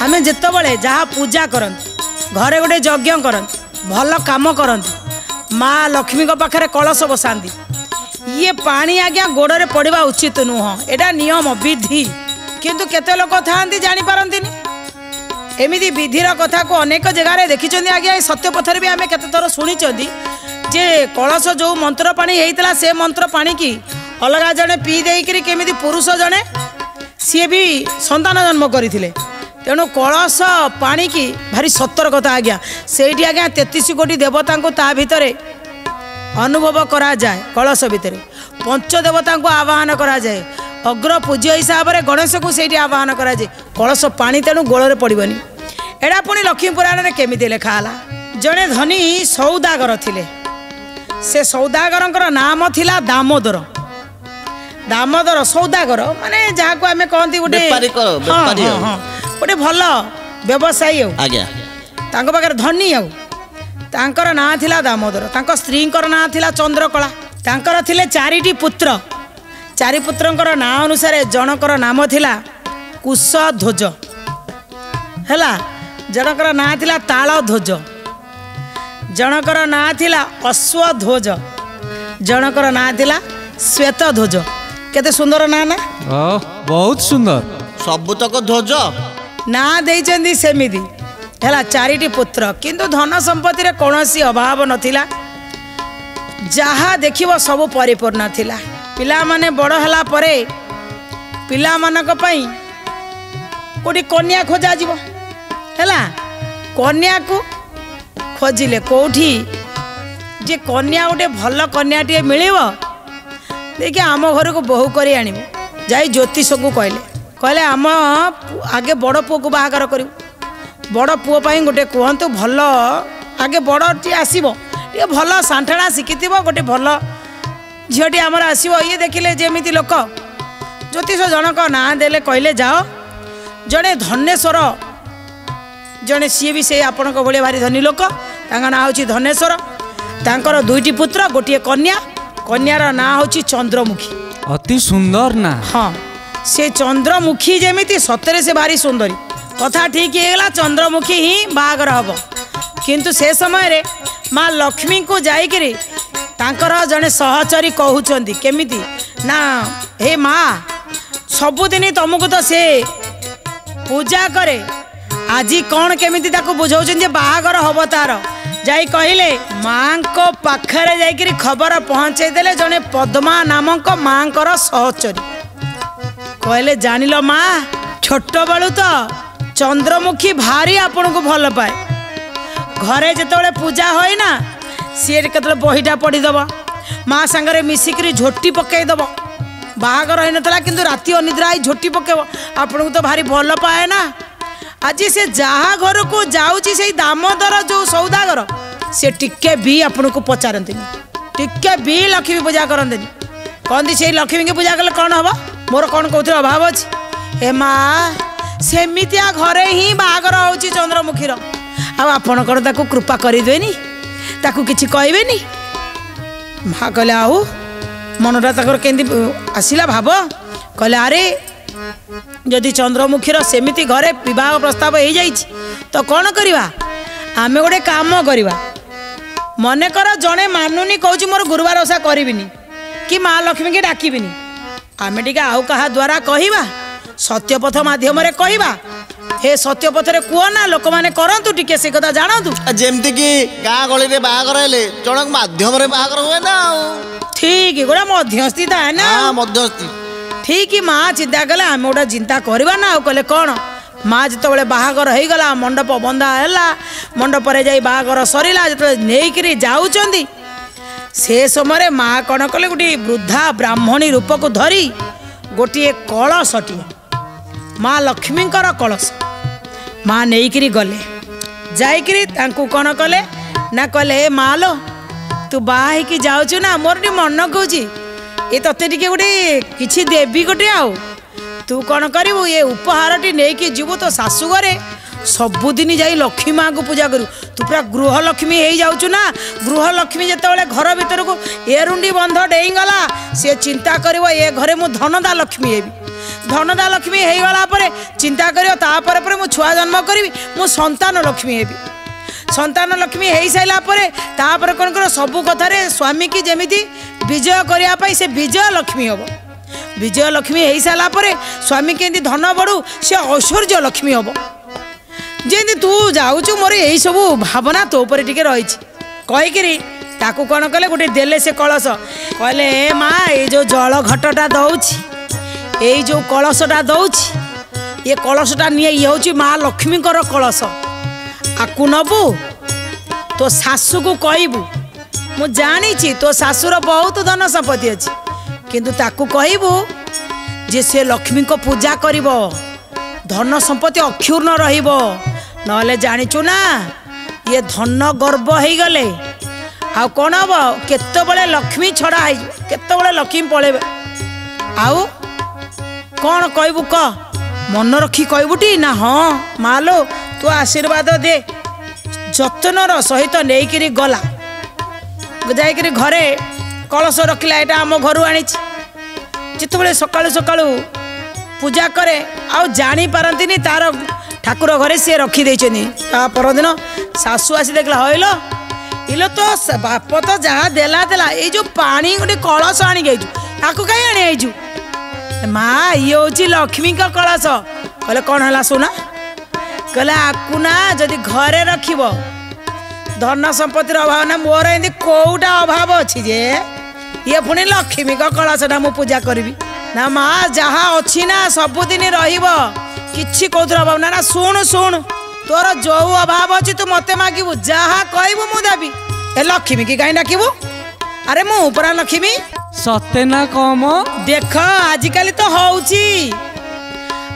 आम जिते जहाँ पूजा करती घरे गोटे यज्ञ करती भल काम करती माँ लक्ष्मी पाखे कलश बसाती ये पानी आज्ञा गोड़े पड़ा उचित नुह एटा नियम विधि किंतु केते लोक था जापारती एमती विधिर कथा को अनेक जगह देखी आज्ञा सत्यपथर भी आम केते थर शुणी जे कलश जो मंत्र पानी होता से मंत्र पानी की अलग जड़े पी देकर केमी पुरुष जड़े सी भी संतान जन्म करते तेणु कलश पानी की भारी सतर्कता आज्ञा से आज्ञा 33 कोटी देवता को ता भितर अनुभव करा जाए कलश भितर पंचदेवता को आवाहन करा जाए अग्र पूज्य हिसाब से गणेश को से आवाहन करा जाए कलश पानी तेणु गोड़े पड़ोनी एटा पुणी लक्ष्मी पुराण में केमी लिखाला जड़े धनी सौदागर थिले से सौदागर नाम थिला दामोदर दामोदर सौदागर माने जहाँ को आम कहती गोटे गोटे भल व्यवसायी पाखे धनी तांकर नाँ थिला दामोदर तांको स्त्री नाँ थिला चंद्रकला तांकर थिले 4टी पुत्र 4 पुत्रंकर नाँ अनुसार जनकर नाम थिला कुशध्वज हैला जनकर नाँ थिला तालध्वज जनकर नाँ थिला अश्वध्वज जनकर नाँ थिला श्वेतध्वज केते सुंदर नाँ ना बहुत सुंदर सबुतक ध्वज ना देइचंदी सेमिदी हैला 4टी पुत्र किंतु धन संपत्ति रे कौनसी अभाव नथिला जहा देखिबो सब परिपूर्ण थिला पिला माने बड़ हला परे पिला मानक पई कोठी कन्या खोजा जीवो हैला कन्या को खोजिले कोठी जे कन्या गोटे भल कन्या टे मिलिबो देखिए आम घर को बहु करी आनिबो जाई ज्योतिष को कहले आम आगे बड़ पुओ को बाहागर करू बड़ पुओ पाई गोटे कहतु भल आगे बड़ टी आसो टे भल सांठणा शिखि गोटे भल झीटी आमर आसो ये देखिले जेमिति लोक ज्योतिष जनक ना देले कहले जाओ जड़े धनेश्वर जड़े सी भी से आपण भाई भारी धनी लोक ना हूँ धनेश्वर तांकर 2टी पुत्र गोटे कन्या कन्यार ना हूँ चंद्रमुखी अति सुंदर ना हाँ से चंद्रमुखी जेमिति सतरे से भारी सुंदरी कथा ठीक है चंद्रमुखी ही बाहागर हम किंतु से समय रे माँ लक्ष्मी को जाइकरी तांकर जड़े सहचरी कहउचंदी केमिति ना हे माँ सबुदिन तुमको तो से पूजा करे आज कौन केमिति ताको बुझाउछन जे बाहागर हब तार जाई कहले माँ को पाखरे जाइकरी खबर पहुँचे देले जड़े पद्मा नामक माँ कर सहचरी कहले जानिल माँ छोट बेलू तो चंद्रमुखी भारी आपन को भल पाए घरे जिते पूजा होए ना सी के बहीटा पढ़ीदेव माँ सांगरे मिसिकी झोटी पकईदेव बाहागर हो नाला कि राति अनिद्रा झोटी पकेब आपन को तो भारी भल पाए ना आज से जहाँ घर को जाऊँगी से दामोदर जो सौदागर से टिके भी आपन को पचारती टिके भी लक्ष्मी पूजा करते कहती से लक्ष्मी की पूजा कले कौन हम मोर कौन कौन अभाव अच्छी ए माँ सेमितिया घरे ही बाहागर होची चंद्रमुखीर आपणकर ताकू कृपा करदेनी ताकू किछि कहबेनी माँ कहले आउ मनटा तकर केंदी आसिला भाव कहले अरे जदि चंद्रमुखीर सेमिति घरे विवाह प्रस्ताव हो जाइछि तो कौन करवा आमे गोटे काम करवा मनकर जड़े मानुनी कहूँ मोर गुरुवार ओषा करिबिनी कि माँ लक्ष्मी की डाकिबिनी आमे टिके आउ कहा द्वारा कहवा सत्यपथ माध्यम कहवा हे सत्यपथ रे कुह ना लोक माने करंतु टिके से कथा जानतु जेमति कि गाँ गली रे बाहागर हेले जनक माध्यम रे बाहागर हुए ना ठीक गोटा मध्यस्थी था है ना मध्यस्थी ठीक माँ चिंता कले आम गोटे चिंता करवा ना कहले कौन माँ जिते बाहागर हो गला मंडप बंधा है मंडप जा बाहागर सरला जो नहीं जाऊँगी से समय माँ कौन कले गोटे वृद्धा ब्राह्मणी रूप को धरी गोटे कलशटी माँ लक्ष्मींकर कलश माँ नहीं गले जाइकरी तांकू कौन कले ना कहले हे माँ लो तू बाहा हो जाऊँ ना मोर टे मन कौची ये तोते टिके गोटे किछि देवी गोटे आउ तू कौन करू ये उपहार टी नहीं जीवु तो शाशु घरे सबुदिन जाई लक्ष्मी माँ को पूजा करू तू पूरा गृह लक्ष्मी हो जाऊँ ना गृह लक्ष्मी जिते घर भीतर को एरुंडी बंध डेईगला सी चिंता कर ये घरे मु धनदा लक्ष्मी हेबी धनदा लक्ष्मी हो गला चिंता करियो तापर पर मु छुआ जन्म करी मु संतान लक्ष्मी हेबी संतान लक्ष्मी हो सारा तापर कौन कर सबू कथार स्वामी की जमीती विजय करने से विजय लक्ष्मी हम विजय लक्ष्मी हो सारा स्वामी के धन बढ़ू से ऐश्वर्य लक्ष्मी हम जमी तू जाऊँ मोर यही सब भावना तो टे रही कहीकि ताकू कौन कले गोटे देले से कलश कहले ए माँ ये जो जल घटटा दौची ये जो कलशटा दौची ये कलशटा निये ये हूँ माँ लक्ष्मी कलश आकु नबू तो सासू को कहबू मु जानी तो सासुर बहुत धन संपत्ति अच्छी किंतु ताकू कहबू जे से लक्ष्मी को पूजा करिवो धन संपत्ति अक्षुर्ण रहिबो नले जानिचु ना ये धन गर्व हो गले आ कौन हम केतबले लक्ष्मी छड़ा है केतबले लक्ष्मी पड़े आउ कौन कहबू कह मन रखी कहबूटी ना हाँ मालो तू आशीर्वाद दे जतनर सहित नहीं गला जाकि घरे कलश रखला यहाँ आम घर आनी जिते सकालू सकालू पूजा करे आ जानी पारती तार ठाकुर घरे सी रखीदे परदिन सासू आसी देखला हईलो इलो तो बाप तो जहाँ देला देला ये जो पानी गोटे कलश आनी गई ताकू कहीं आनी आईजु माँ ये हूँ लक्ष्मी का कलश कहले कौन है सुना कहले आकु ना जदि घरे रखिब धन संपत्तिर अभाव ना मोर एमती कोटा अभाव अच्छी जे ये पुणी लक्ष्मी का कलशटा मु पूजा करी ना माँ जहाँ अच्छी ना सबुदिन रही कौर अभाव ना ना शुणु शुणु तोर जो अभाव अच्छी तू मत मागू जहाँ कहबू मु देवी ए लक्ष्मी की कहीं डाकबू अरे मु परा लक्ष्मी सते ना कम देख आजिकल तो होउची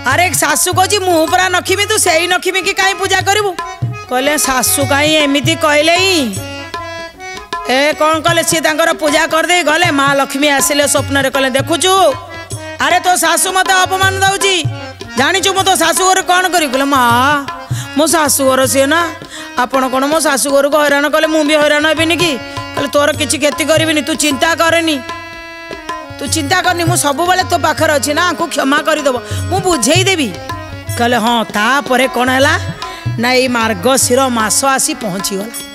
अरे सासू कही मु परा लक्ष्मी तू से लक्ष्मी की कहीं पूजा करू कहले सासू कहीं एमती कहले ए कौन कले सी पूजा करदे गले माँ लक्ष्मी आसिले स्वप्न कहले देखुचु अरे तो सासू मत अपमान दौची जानीचु मो तो शाशु घर कौन करी कहले माँ मो शाशु घर सी ना आपण कौन मो शाशु घर को हैरान कले मुझे हैरान हेबिनी कि कहले तोर किसी क्षति करी तू चिंता करनी तू चिंता करनी मु सब बेले तो पाखर अच्छी ना को क्षमा करदेव मु बुझेदेवी कहले हाँ तापर कौन है ना ये मार्गशीर मास आसी पहुँचीगला।